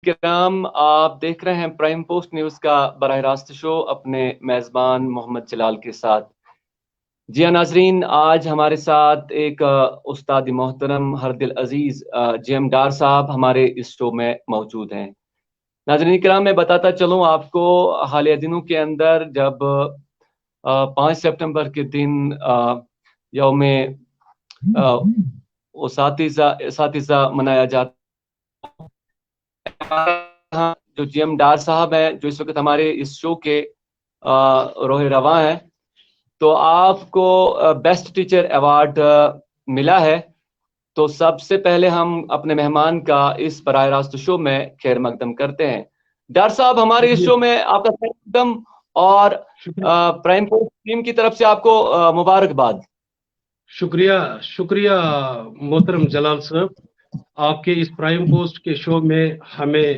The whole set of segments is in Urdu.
کرام، آپ دیکھ رہے ہیں پرائم پوسٹ نیوز کا براہ راست شو اپنے میزبان محمد جلال کے ساتھ۔ جی ہاں ناظرین، آج ہمارے ساتھ ایک استاد محترم ہر دل عزیز جی ایم ڈار صاحب ہمارے اس شو میں موجود ہیں۔ ناظرین کرام، میں بتاتا چلوں آپ کو، حالیہ دنوں کے اندر جب 5 سپٹمبر کے دن یوم اساتذہ منایا جاتا ہے، جو جی ایم ڈار صاحب ہیں جو اس وقت ہمارے اس شو کے روح رواں ہیں، تو آپ کو بیسٹ ٹیچر ایوارڈ ملا ہے۔ تو سب سے پہلے ہم اپنے مہمان کا اس براہ راست شو میں خیر مقدم کرتے ہیں۔ ڈار صاحب، ہمارے اس شکریہ شو میں آپ کا خیر مقدم، اور شکریہ پرائم پوسٹ ٹیم کی طرف سے آپ کو مبارکباد۔ شکریہ شکریہ محترم جلال صاحب، آپ کے اس پرائم پوسٹ کے شو میں ہمیں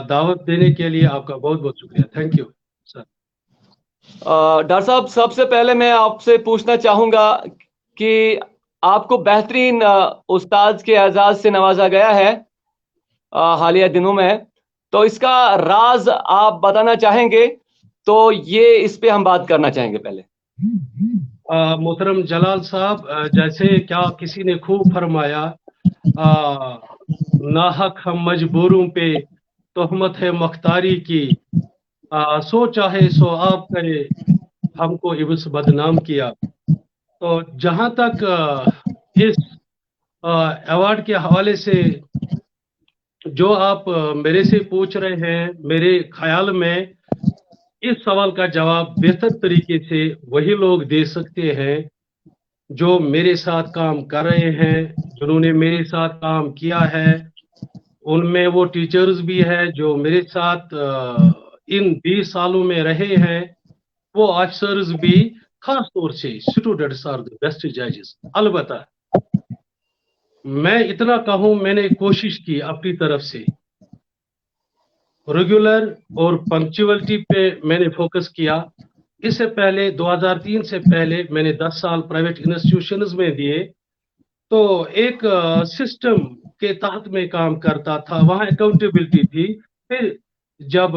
دعوت دینے کے لیے آپ کا بہت بہت شکریہ۔ Thank you sir. ڈاکٹر صاحب، سب سے پہلے میں آپ سے پوچھنا چاہوں گا کہ آپ کو بہترین استاد کے اعزاز سے نوازا گیا ہے حالیہ دنوں میں، تو اس کا راز آپ بتانا چاہیں گے؟ تو یہ اس پہ ہم بات کرنا چاہیں گے پہلے۔ محترم جلال صاحب، جیسے کیا کسی نے خوب فرمایا، ناحق ہم مجبوروں پہ تہمت ہے مختاری کی، سو چاہے سو آپ کرے ہم کو ابس بدنام کیا۔ تو جہاں تک اس ایوارڈ کے حوالے سے جو آپ میرے سے پوچھ رہے ہیں، میرے خیال میں اس سوال کا جواب بہتر طریقے سے وہی لوگ دے سکتے ہیں جو میرے ساتھ کام کر رہے ہیں، جنہوں نے میرے ساتھ کام کیا ہے۔ ان میں وہ ٹیچرز بھی ہیں جو میرے ساتھ ان 20 سالوں میں رہے ہیں، وہ آفیسرز بھی، خاص طور سے اسٹوڈنٹس آر دی بیسٹ ججز۔ البتہ میں اتنا کہوں، میں نے کوشش کی اپنی طرف سے، ریگولر اور پنکچولیٹی پہ میں نے فوکس کیا۔ اس سے پہلے 2003 سے پہلے میں نے 10 سال پرائیویٹ انسٹیٹیوشنز میں دیے، تو ایک سسٹم کے تحت میں کام کرتا تھا، وہاں اکاؤنٹیبلٹی تھی۔ پھر جب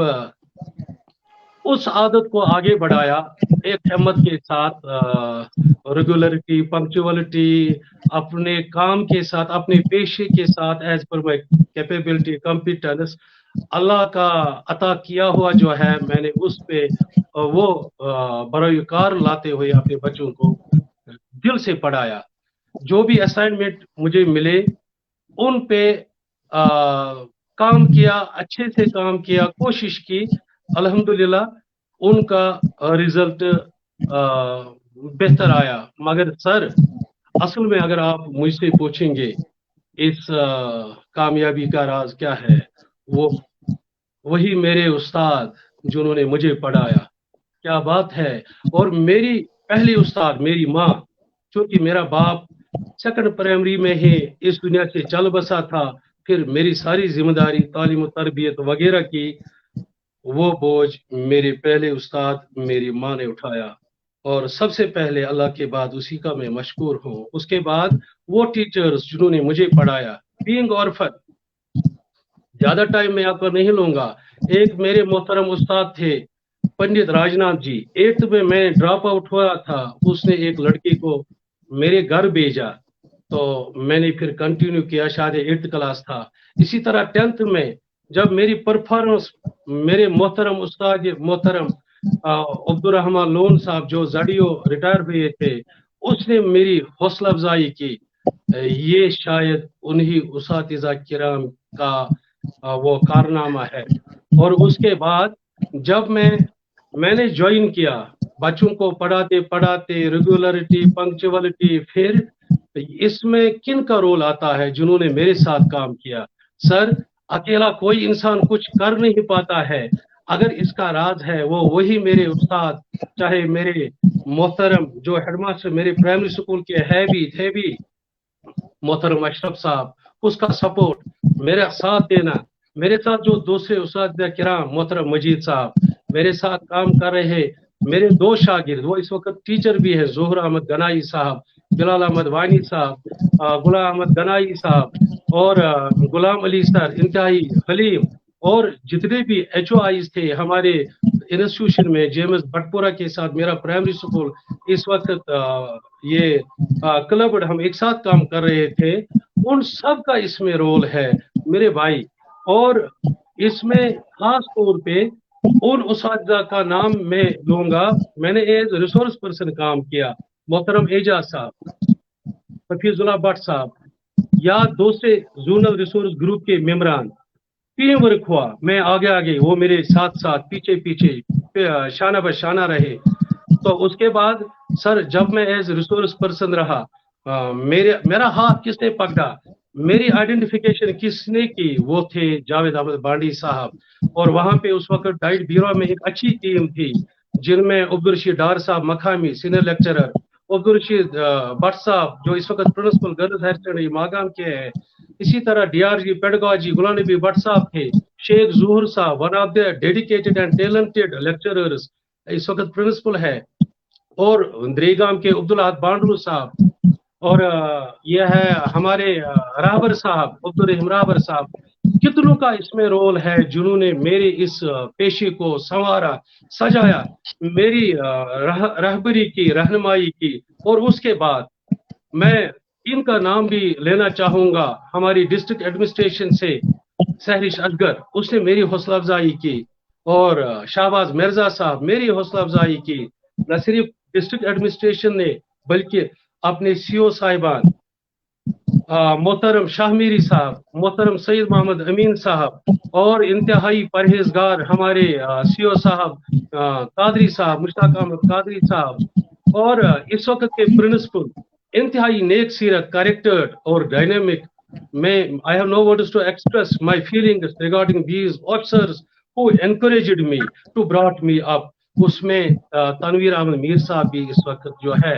اس عادت کو آگے بڑھایا ایک ہمت کے ساتھ، ریگولرٹی، پنکچولیٹی، اپنے کام کے ساتھ، اپنے پیشے کے ساتھ، ایز پر مائی کیپیبلٹی کمپیٹنس، اللہ کا عطا کیا ہوا جو ہے، میں نے اس پہ وہ برائے کار لاتے ہوئے اپنے بچوں کو دل سے پڑھایا۔ جو بھی اسائنمنٹ مجھے ملے ان پہ کام کیا، اچھے سے کام کیا، کوشش کی، الحمدللہ ان کا رزلٹ بہتر آیا۔ مگر سر، اصل میں اگر آپ مجھ سے پوچھیں گے اس کامیابی کا راز کیا ہے، وہ وہی میرے استاد جنہوں نے مجھے پڑھایا۔ کیا بات ہے! اور میری پہلی استاد میری ماں، چونکہ میرا باپ سیکنڈ پرائمری میں ہی اس دنیا سے چل بسا تھا، پھر میری ساری ذمہ داری تعلیم و تربیت وغیرہ کی وہ بوجھ میرے پہلے استاد میری ماں نے اٹھایا، اور سب سے پہلے اللہ کے بعد اسی کا میں مشکور ہوں۔ اس کے بعد وہ ٹیچرز جنہوں نے مجھے پڑھایا، بینگ آرفن، زیادہ ٹائم میں آپ کو نہیں لوں گا۔ ایک میرے محترم استاد تھے پنڈت راجناتھ جی، 8th میں ڈراپ آؤٹ ہوا تھا، اس نے ایک لڑکی کو میرے گھر بھیجا، تو میں نے پھر کنٹینیو کیا، شاید 8th کلاس تھا۔ اسی طرح 10th میں جب میری پرفارمنس، میرے محترم استاد محترم عبدالرحمان لون صاحب جو زڈیو ریٹائر ہوئے تھے، اس نے میری حوصلہ افزائی کی۔ یہ شاید انہی اساتذہ کرام کا وہ کارنامہ ہے۔ اور اس کے بعد جب میں نے جوائن کیا، بچوں کو پڑھاتے پڑھاتے ریگولرٹی، پنکچولیٹی، پھر اس میں کن کا رول آتا ہے؟ جنہوں نے میرے ساتھ کام کیا۔ سر، اکیلا کوئی انسان کچھ کر نہیں پاتا ہے، اگر اس کا راز ہے وہ وہی میرے استاد، چاہے میرے محترم جو ہیڈ ماسٹر میرے پرائمری اسکول کے تھے بھی محترم اشرف صاحب، اس کا سپورٹ، میرا ساتھ دینا، میرے ساتھ جو دوسرے اساتذہ کرام، محترم مجید صاحب میرے ساتھ کام کر رہے، میرے 2 شاگرد وہ اس وقت ٹیچر بھی ہے، ظہور احمد گنائی صاحب، بلال احمد وانی صاحب، غلام احمد گنائی صاحب، اور غلام علی سر انتہائی حلیم، اور جتنے بھی ایچ او آئیز تھے ہمارے انسٹیٹیوشن میں، جیمز بٹپورہ کے ساتھ میرا پرائمری اسکول اس وقت یہ کلب ہم ایک ساتھ کام کر رہے تھے، ان سب کا اس میں رول ہے میرے بھائی. اور اس میں خاص طور پہ ان اساتذہ کا نام میں لوں گا. میں نے ایز ریسورس پرسن کام کیا، محترم اعجاز صاحب، حفیظ اللہ بٹ صاحب، یا دوسرے زونل ریسورس گروپ کے ممبران. ٹیم ورک ہوا، میں آگے آگے، وہ میرے ساتھ ساتھ، پیچھے پیچھے شانہ بہ شانہ رہے. تو اس کے بعد سر جب میں ایز ریسورس پرسن رہا، میرا ہاتھ کس نے پکڑا، میری آئیڈینٹیفیکیشن کس نے کی، وہ تھے جاوید احمد بانڈی صاحب. اور وہاں پہ اس وقت ڈائٹ بیورو میں ایک اچھی ٹیم تھی، جن میں عبدالرشید ڈار صاحب مقامی سینئر لیکچرر، عبدالرشید بٹ صاحب جو اس وقت principal girls higher secondary Magam کے ہیں، اسی طرح ڈی آر جی پیڈگوجی غلام نبی بٹ صاحب تھے، شیخ ظہور صاحب one of the dedicated and talented lecturers اس وقت پرنسپل ہے، اور دریگام کے عبدالحد بانڈرو صاحب، اور یہ ہے ہمارے راہبر صاحب، عبدالرحیم راہبر صاحب. کتنوں کا اس میں رول ہے جنہوں نے میرے اس پیشے کو سنوارا، سجایا، میری رہبری کی، رہنمائی کی. اور اس کے بعد میں ان کا نام بھی لینا چاہوں گا، ہماری ڈسٹرکٹ ایڈمنسٹریشن سے سہرش اصغر، اس نے میری حوصلہ افزائی کی، اور شہباز مرزا صاحب میری حوصلہ افزائی کی. نہ صرف ڈسٹرکٹ ایڈمنسٹریشن نے بلکہ اپنے سی او صاحبان، محترم شاہ میری صاحب، محترم سید محمد امین صاحب، اور انتہائی پرہیزگار ہمارے سی او صاحب قادری صاحب، مشتاق احمد قادری صاحب، اور اس وقت کے پرنسپل انتہائی نیک سیرت، کریکٹرڈ اور ڈائنامک. میں I have no words to express my feelings regarding these officers who encouraged me to brought me up. اس میں تنویر احمد میر صاحب بھی اس وقت جو ہے.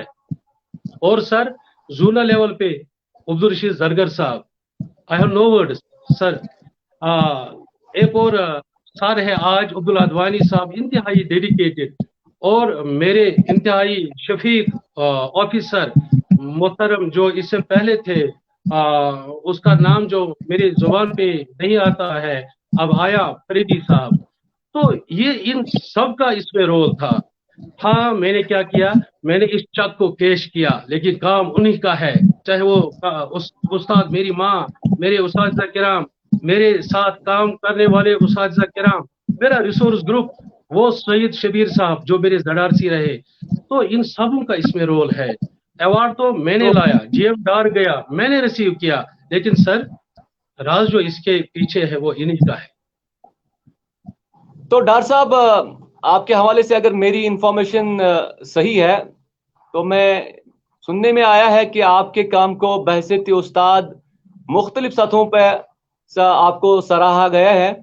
اور سر زونل لیول پہ عبدالرشید زرگر صاحب، I have no words سر. ایک اور سر ہے آج عبدالعدوانی صاحب، انتہائی ڈیڈیکیٹڈ، اور میرے انتہائی شفیق آفیسر محترم جو اس سے پہلے تھے، اس کا نام جو میری زبان پہ نہیں آتا ہے اب آیا، فریدی صاحب. تو یہ ان سب کا اس میں رول تھا. ہاں میں نے کیا کیا، میں نے اس چک کو کیش کیا، لیکن کام انہی کا ہے، چاہے وہ استاد میری ماں، میرے اساتذہ کرام، میرے ساتھ کام کرنے والے اساتذہ کرام، میرا ریسورس گروپ، وہ سعید شبیر صاحب جو میرے زڈارسی رہے. تو ان سبوں کا اس میں رول ہے. ایوارڈ تو میں نے لایا، جی ایم ڈار گیا، میں نے ریسیو کیا، لیکن سر راز جو اس کے پیچھے ہے وہ انہی کا ہے. تو ڈار صاحب، آپ کے حوالے سے اگر میری انفارمیشن صحیح ہے تو میں سننے میں آیا ہے کہ آپ کے کام کو بحیثیت استاد مختلف سطحوں پہ آپ کو سراہا گیا ہے.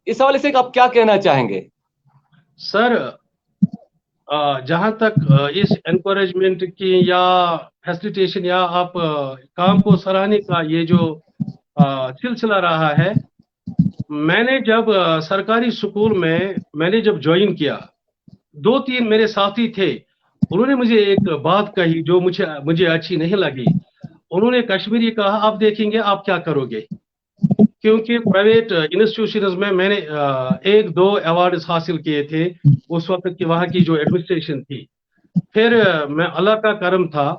اس حوالے سے آپ کیا کہنا چاہیں گے؟ سر جہاں تک اس انکوریجمنٹ کی یا فیسلیٹیشن یا آپ کام کو سراہنے کا یہ جو سلسلہ رہا ہے، میں نے جب سرکاری سکول میں نے جب جوائن کیا، 2-3 میرے ساتھی تھے، انہوں نے مجھے ایک بات کہی جو مجھے اچھی نہیں لگی. انہوں نے کشمیری کہا، آپ دیکھیں گے آپ کیا کرو گے. کیونکہ پرائیویٹ انسٹیٹیوشنز میں نے 1-2 ایوارڈز حاصل کیے تھے اس وقت کی وہاں کی جو ایڈمنسٹریشن تھی. پھر میں اللہ کا کرم تھا،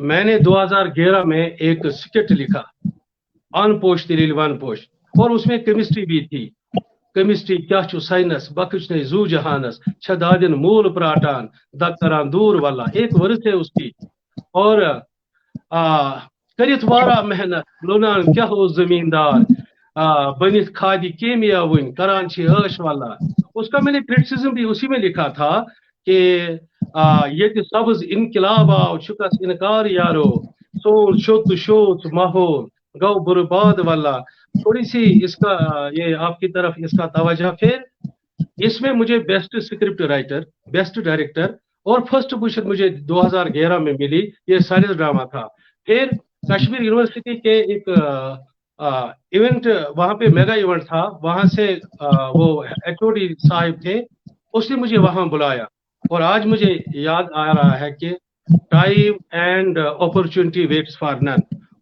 میں نے 2011 میں ایک سکٹ لکھا، آن پوش تیریل وان پوش، اور اس میں کیمسٹری بھی تھی. کیمسٹری کیا چھو سائنس بخش نے زو جہانس چھدادن مول پراٹان دکتران دور والا، ایک ورس ہے اس کی. اور کرت وارا محنت لونان کیا ہو زمیندار بنت کھادی کیمیا ون کران چھ عش والا. اس کا میں نے کرٹیسزم بھی اسی میں لکھا تھا کہ یہ سبز انقلاب آؤ شکست انکار یارو سون شوت شوت ماحول گو برباد والا. تھوڑی سی اس کا یہ آپ کی طرف اس کا توجہ. پھر اس میں مجھے best script writer, best director, اور فرسٹ پوزیشن مجھے 2011 میں ملی. یہ سائنس ڈرامہ تھا. پھر کشمیر یونیورسٹی کے ایک ایونٹ، وہاں پہ میگا ایونٹ تھا، وہاں سے وہ ایچ او ڈی صاحب تھے، اس نے مجھے وہاں بلایا. اور آج مجھے یاد آ رہا ہے کہ time and opportunity waits for نن.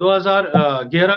2011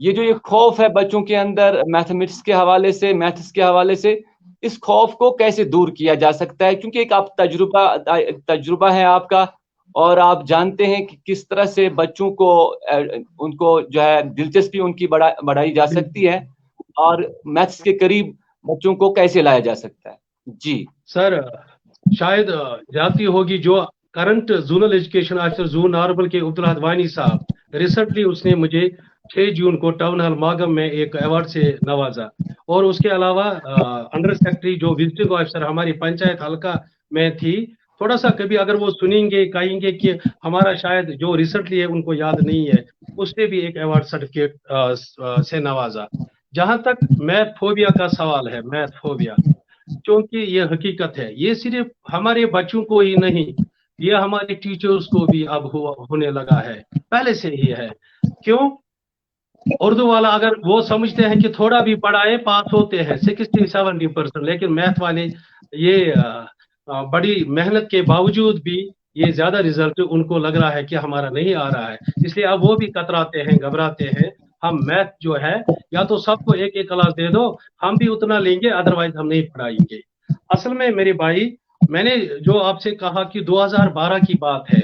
یہ جو یہ خوف ہے بچوں کے اندر میتھمیٹکس کے حوالے سے، میتھس کے حوالے سے، اس خوف کو کیسے دور کیا جا سکتا ہے؟ کیونکہ ایک آپ تجربہ ہے آپ کا، اور آپ جانتے ہیں کہ کس طرح سے بچوں کو ان کو جو ہے دلچسپی ان کی بڑھائی جا سکتی ہے، اور میتھس کے قریب بچوں کو کیسے لایا جا سکتا ہے؟ جی سر شاید جاتی ہوگی جو current zonal education officer zone ناربل کے عبدالحد وانی صاحب، ریسنٹلی اس نے مجھے 6 جون کو ٹاؤن ہال ماگم میں ایک ایوارڈ سے نوازا، اور اس کے علاوہ انڈر سیکرٹری جو وزٹنگ آفیسر ہماری پنچایت حلقہ میں تھی، تھوڑا سا کبھی اگر وہ سنیں گے کہیں گے کہ ہمارا شاید جو ریسنٹلی ہے ان کو یاد نہیں ہے، اس نے بھی ایک ایوارڈ سرٹیفکیٹ سے نوازا۔ جہاں تک میتھ فوبیا کا سوال ہے، میتھ فوبیا کیونکہ یہ حقیقت ہے، یہ صرف ہمارے بچوں کو ہی نہیں، یہ ہمارے ٹیچرز کو بھی اب ہونے لگا ہے، پہلے سے ہی ہے۔ کیوں؟ اردو والا اگر وہ سمجھتے ہیں کہ تھوڑا بھی پڑھائے پاس ہوتے ہیں 60-70%، لیکن میتھ والے یہ بڑی محنت کے باوجود بھی یہ زیادہ رزلٹ ان کو لگ رہا ہے کہ ہمارا نہیں آ رہا ہے، اس لیے اب وہ بھی کتراتے ہیں، گھبراتے ہیں۔ ہم میتھ جو ہے یا تو سب کو ایک ایک کلاس دے دو، ہم بھی اتنا لیں گے، ادروائز ہم نہیں پڑھائیں گے۔ اصل میں میرے بھائی، میں نے جو آپ سے کہا کہ 2012 کی بات ہے،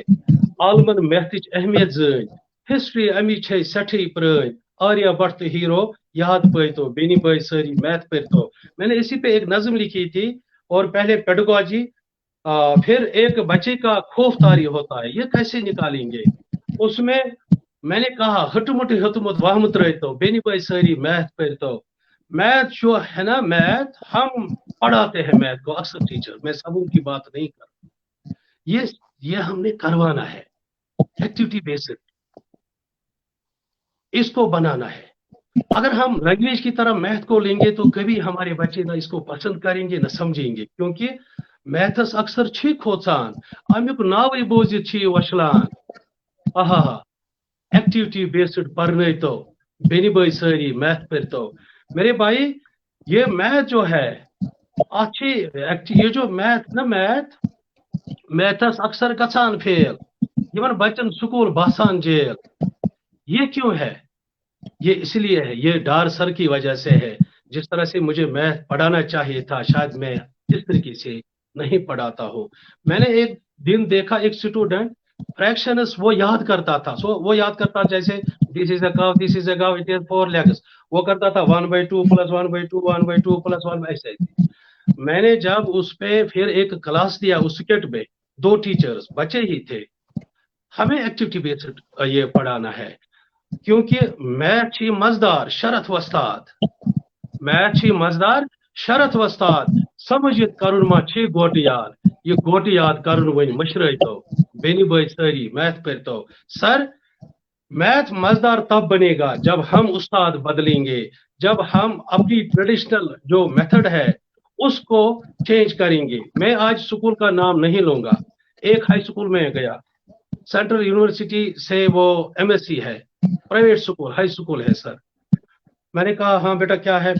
عالمن میتھچ اہمیت زین، ہسٹری امی چھ سٹھی پرٲنۍ، آریہ بٹ تو ہیرو یاد پے تو بینی بھائی ساری میتھ پر تو، میں نے اسی پہ ایک نظم لکھی تھی، اور پہلے پیڈگوجی، پھر ایک بچے کا خوف طاری ہوتا ہے، یہ کیسے نکالیں گے؟ اس میں نے کہا ہٹمٹ ہتمت وہمت رہے تو بینی بھائی ساری میتھ پر تو، میتھ جو ہے نا، میتھ ہم پڑھاتے ہیں میتھ کو، اکثر ٹیچر، میں سبوں کی بات نہیں کر رہا، یہ ہم نے کروانا ہے، ایکٹیویٹی بیسڈ اس کو بنانا ہے۔ اگر ہم لینگویج کی طرح میتھ کو لیں گے تو کبھی ہمارے بچے نہ اس کو پسند کریں گے نہ سمجھیں گے، کیونکہ میتھس اکثر چھ کھوژان، امیک ناوے بوزت چھ وشلان، آہا ایکٹیویٹی بیسڈ پڑھنے تو بینی بھائی ساری میتھ پر تو۔ میرے بھائی، یہ میتھ جو ہے اچھی، یہ جو میتھس اکثر گژھان فیل، یمن بچن سکول باسان جیل، یہ کیوں ہے؟ یہ اس لیے ہے، یہ ڈار سر کی وجہ سے ہے۔ جس طرح سے مجھے میتھ پڑھانا چاہیے تھا، شاید میں اس طریقے سے نہیں پڑھاتا ہوں۔ میں نے ایک دن دیکھا ایک اسٹوڈنٹ فریکشنز وہ یاد کرتا تھا، وہ یاد کرتا جیسے دس از اے کاو، دس از اے کاو، اٹ از 4 legs، وہ کرتا تھا 1/2 + 1/2 1/2 + 1 ایسے۔ میں نے جب اس پہ پھر ایک کلاس دیا اس سکٹ میں، 2 ٹیچرز بچے ہی تھے، ہمیں ایکٹیویٹی بیسڈ یہ پڑھانا ہے، کیونکہ میتھ چھ مزدار شرط وستاد، میتھ چھ مزدار شرط وستاد، سمجھت کرن ما چھ گوٹ یاد، یہ گوٹ یاد کرن ون مشرے تو بینی بھائی ساری میتھ پر تو۔ سر، میتھ مزدار تب بنے گا جب ہم استاد بدلیں گے، جب ہم اپنی ٹریڈیشنل جو میتھڈ ہے اس کو چینج کریں گے۔ میں آج سکول کا نام نہیں لوں گا، ایک ہائی سکول میں گیا، سینٹرل یونیورسٹی سے وہ MSc ہے، پرائیویٹ سکول، ہائی سکول ہے سر۔ میں نے کہا ہاں بیٹا کیا ہے؟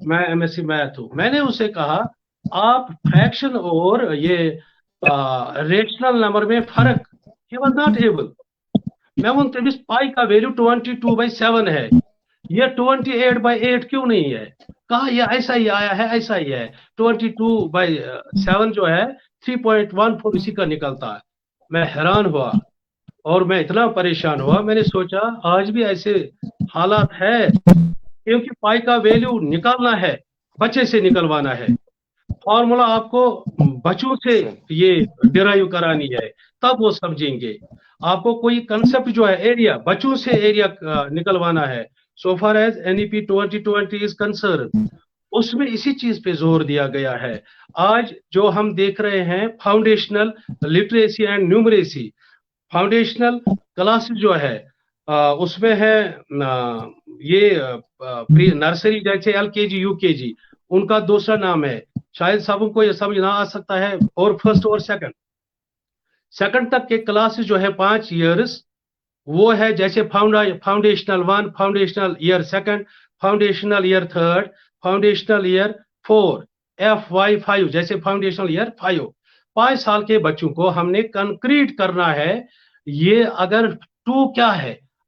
میں MSc میتھ ہوں۔ میں نے اسے کہا آپ فریکشن اور یہ ریشنل نمبر میں فرق، ہی واز ناٹ ایبل۔ میں ان تمس پائی کا ویلیو 22/7 ہے، یہ 28/8 کیوں نہیں ہے؟ کہا یہ ایسا ہی آیا ہے، ایسا ہی ہے، 22/7 جو ہے 3.14 اسی کا نکلتا ہے۔ میں حیران ہوا اور میں اتنا پریشان ہوا، میں نے سوچا آج بھی ایسے حالات ہے، کیونکہ پائی کا ویلیو نکالنا ہے، بچے سے نکلوانا ہے، فارمولا آپ کو بچوں سے یہ ڈرائیو کرانی ہے، تب وہ سمجھیں گے۔ آپ کو کوئی کنسپٹ جو ہے ایریا، بچوں سے ایریا نکلوانا ہے، so far as NEP 2020 is concern, اس میں اسی چیز پہ زور دیا گیا ہے۔ آج جو ہم دیکھ رہے ہیں foundational literacy and numeracy, foundational classes جو ہے اس میں ہے یہ نرسری جیسے LKG UKG، ان کا دوسرا نام ہے، شاید سب کو یہ سمجھ نہ آ سکتا ہے، اور فرسٹ اور سیکنڈ تک کے کلاسز جو ہے 5 ایئرز، وہ ہے جیسے foundational 1، foundational year 2، foundational year 3، foundational year 4، FY 5 جیسے فاؤنڈیشنل ایئر 5۔ 5 سال کے بچوں کو ہم نے کنکریٹ کرنا ہے۔ یہ اگر 2 کیا ہے،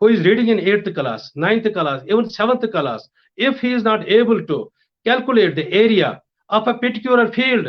who is reading in 8th class, 9th class, even 7th class, if he is not able to calculate the area of a particular field,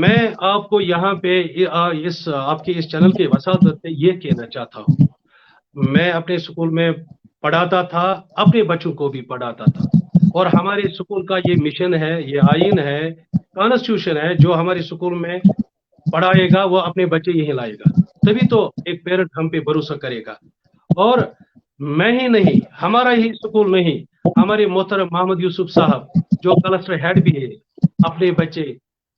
میں آپ کو یہاں پہ اس آپ کے اس چینل کے وساطت سے یہ کہنا چاہتا ہوں، میں اپنے اسکول میں پڑھاتا تھا، اپنے بچوں کو بھی پڑھاتا تھا، اور ہمارے اسکول کا یہ مشن ہے، یہ آئین ہے، کانسٹیٹیوشن ہے، جو ہمارے اسکول میں پڑھائے گا وہ اپنے بچے یہیں لائے گا، تبھی تو ایک پیرنٹ ہم پہ بھروسہ کرے گا۔ اور میں ہی نہیں، ہمارا ہی اسکول نہیں، ہمارے محترم محمد یوسف صاحب جو کلسٹر ہیڈ بھی ہے، اپنے بچے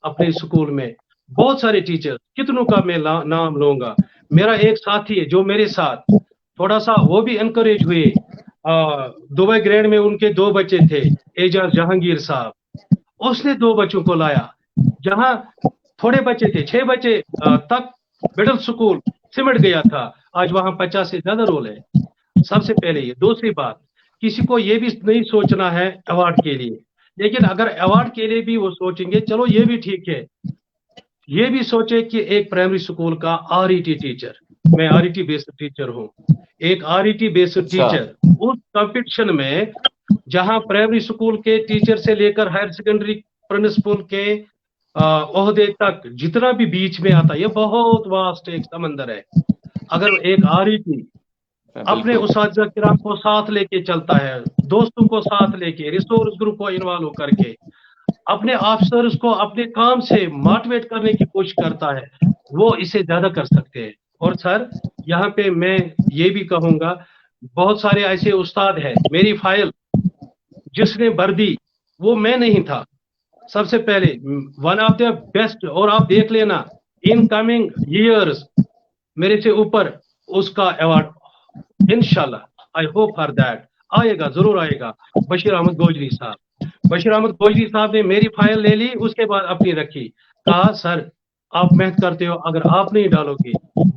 اپنے اسکول میں، بہت سارے ٹیچر، کتنوں کا میں نام لوں گا۔ میرا ایک ساتھی ہے جو میرے ساتھ تھوڑا سا وہ بھی انکریج ہوئے، دبئی گریڈ میں ان کے 2 بچے تھے، اعجاز جہانگیر صاحب، اس نے 2 بچوں کو لایا، جہاں تھوڑے بچے تھے، 6 بچے تک مڈل سکول سمٹ گیا تھا، آج وہاں 50 سے زیادہ رول ہے۔ سب سے پہلے یہ، دوسری بات، کسی کو یہ بھی نہیں سوچنا ہے ایوارڈ کے لیے، لیکن اگر ایوارڈ کے لیے بھی وہ سوچیں گے چلو یہ بھی ٹھیک ہے، یہ بھی سوچے کہ ایک پرائمری اسکول کا آر ای ٹی ٹیچر، میں R E T based teacher ہوں، ایک آر ای ٹی بیسڈ اچھا ٹیچر اس کمپٹیشن میں جہاں پرائمری اسکول کے ٹیچر سے لے کر ہائر سیکنڈری پرنسپل کے عہدے تک جتنا بھی بیچ میں آتا ہے، یہ بہت واسٹ ایک سمندر ہے۔ اگر ایک آر ای ٹی اپنے بالکل اساتذہ کرام کو ساتھ لے کے چلتا ہے، دوستوں کو ساتھ لے کے، ریسورس گروپ کو انوالو کر کے، اپنے آفیسرز کو اپنے کام سے موٹیویٹ کرنے کی کوشش کرتا ہے، وہ اسے زیادہ کر سکتے ہیں۔ اور سر، یہاں پہ میں یہ بھی کہوں گا، بہت سارے ایسے استاد ہیں، میری فائل جس نے بھر دی وہ میں نہیں تھا، سب سے پہلے ون آف دا بیسٹ، اور آپ دیکھ لینا ان کمنگ ایئرز میرے سے اوپر اس کا ایوارڈ انشاءاللہ، آئی ہوپ فار دیٹ، آئے گا، ضرور آئے گا، بشیر احمد گوجری صاحب۔ بشیر احمد گوجری صاحب نے میری فائل لے لی، اس کے بعد اپنی رکھی، کہا سر آپ محنت کرتے ہو، اگر آپ نہیں ڈالو گے،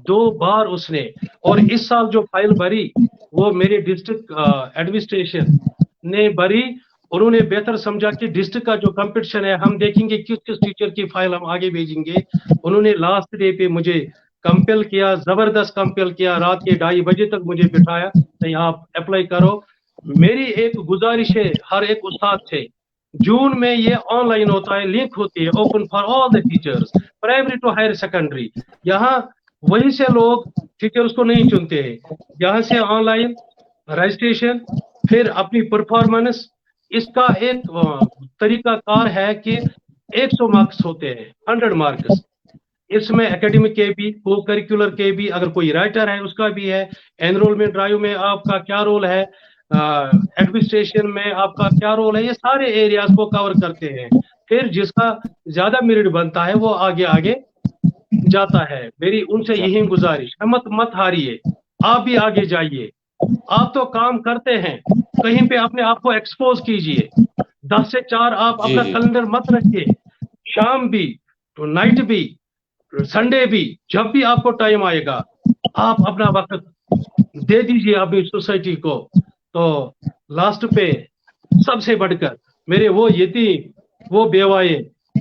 2 بار اس نے، اور اس سال جو فائل بھری وہ میرے ڈسٹرکٹ ایڈمنسٹریشن نے بھری، انہوں نے بہتر سمجھا کہ ڈسٹرکٹ کا جو کمپٹیشن ہے ہم دیکھیں گے کس کس ٹیچر کی فائل ہم آگے بھیجیں گے، انہوں نے لاسٹ ڈے پہ مجھے کمپل کیا، زبردست کمپل کیا، رات کے 2:30 بجے تک مجھے بٹھایا، نہیں آپ اپلائی کرو۔ میری ایک گزارش ہے ہر ایک استاد سے، جون میں یہ آن لائن ہوتا ہے، لنک ہوتی ہے open for all the teachers, primary to higher secondary, یہاں وہیں سے لوگ ٹیچرز کو نہیں چنتے ہیں، یہاں سے آن لائن رجسٹریشن، پھر اپنی پرفارمنس، اس کا ایک طریقہ کار ہے کہ 100 مارکس ہوتے ہیں، 100 مارکس، اس میں اکیڈمک کے بھی، کو کریکولر کے بھی، اگر کوئی رائٹر ہے اس کا بھی ہے، انرولمنٹ ڈرائیو میں آپ کا کیا رول ہے، ایڈمنسٹریشن میں آپ کا کیا رول ہے، یہ سارے ایریاز کو کور کرتے ہیں، پھر جس کا زیادہ میرٹ بنتا ہے وہ آگے آگے جاتا ہے۔ میری ان سے یہی گزارش، ہمت مت ہاریے، آپ بھی آگے جائیے، آپ تو کام کرتے ہیں، کہیں پہ اپنے آپ کو ایکسپوز کیجئے، 10 سے 4 آپ جی اپنا جی کیلنڈر مت رکھیے، شام بھی، نائٹ بھی، سنڈے بھی، جب بھی آپ کو ٹائم آئے گا آپ اپنا وقت دے دیجئے اپنی سوسائٹی کو۔ تو لاسٹ پہ سب سے بڑھ کر میرے وہ یتیم، وہ بیوائیں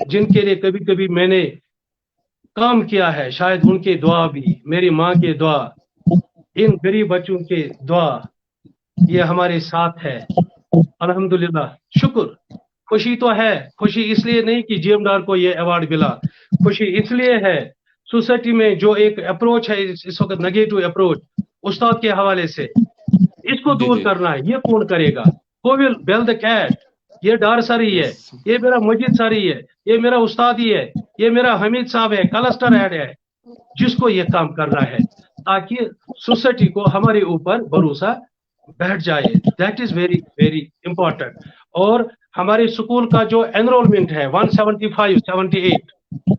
جن کے لیے کبھی کبھی میں نے کام کیا ہے، شاید ان کے دعا بھی، میری ماں کے دعا، ان غریب بچوں کے دعا، یہ ہمارے ساتھ ہے، الحمدللہ، شکر، خوشی تو ہے، خوشی اس لیے نہیں کہ جی ایم ڈار کو یہ ایوارڈ ملا، خوشی اس لیے ہے سوسائٹی میں جو ایک اپروچ ہے اس وقت نگیٹو اپروچ استاد کے حوالے سے، اس کو جی دور جی کرنا ہے، یہ کون کرے گا؟ ہو ول بیل دا کیٹ، یہ ڈار ساری ہے، یس یہ میرا مجید ساری ہے، یہ میرا استاد ہی ہے، یہ میرا حمید صاحب ہے، کلسٹر ہیڈ ہے، جس کو یہ کام کرنا ہے، تاکہ سوسائٹی کو ہمارے اوپر بھروسہ بیٹھ جائے، that is very very important. اور ہمارے اسکول کا جو انرولمنٹ ہے 175 78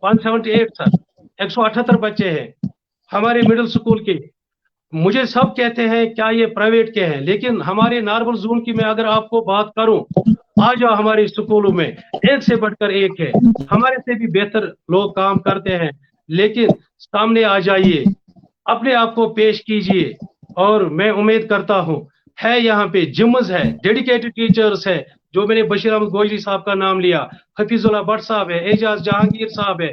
178 سر، 178 بچے ہیں ہمارے مڈل اسکول کے، مجھے سب کہتے ہیں کیا یہ پرائیویٹ کے ہیں، لیکن ہمارے نارمل زون کی میں اگر آپ کو بات کروں، آ جاؤ ہمارے اسکولوں میں، ایک سے بڑھ کر ایک ہے، ہمارے سے بھی بہتر لوگ کام کرتے ہیں، لیکن سامنے آ جائیے، اپنے آپ کو پیش کیجئے، اور میں امید کرتا ہوں ہے یہاں پہ جمز ہے، ڈیڈیکیٹڈ ٹیچرز ہے، جو میں نے بشیر احمد گوجری صاحب کا نام لیا، حفیظ اللہ بٹ صاحب ہے، اعجاز جہانگیر صاحب ہے،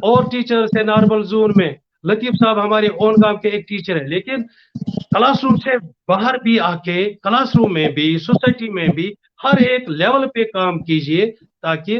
اور ٹیچرز ہے نارمل زون میں، لطیف صاحب ہمارے اون گام کے ایک ٹیچر ہے، لیکن کلاس روم سے باہر بھی آ کے کلاس روم میں بھی، سوسائٹی میں بھی ہر ایک لیول پہ کام کیجئے، تاکہ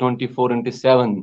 24/7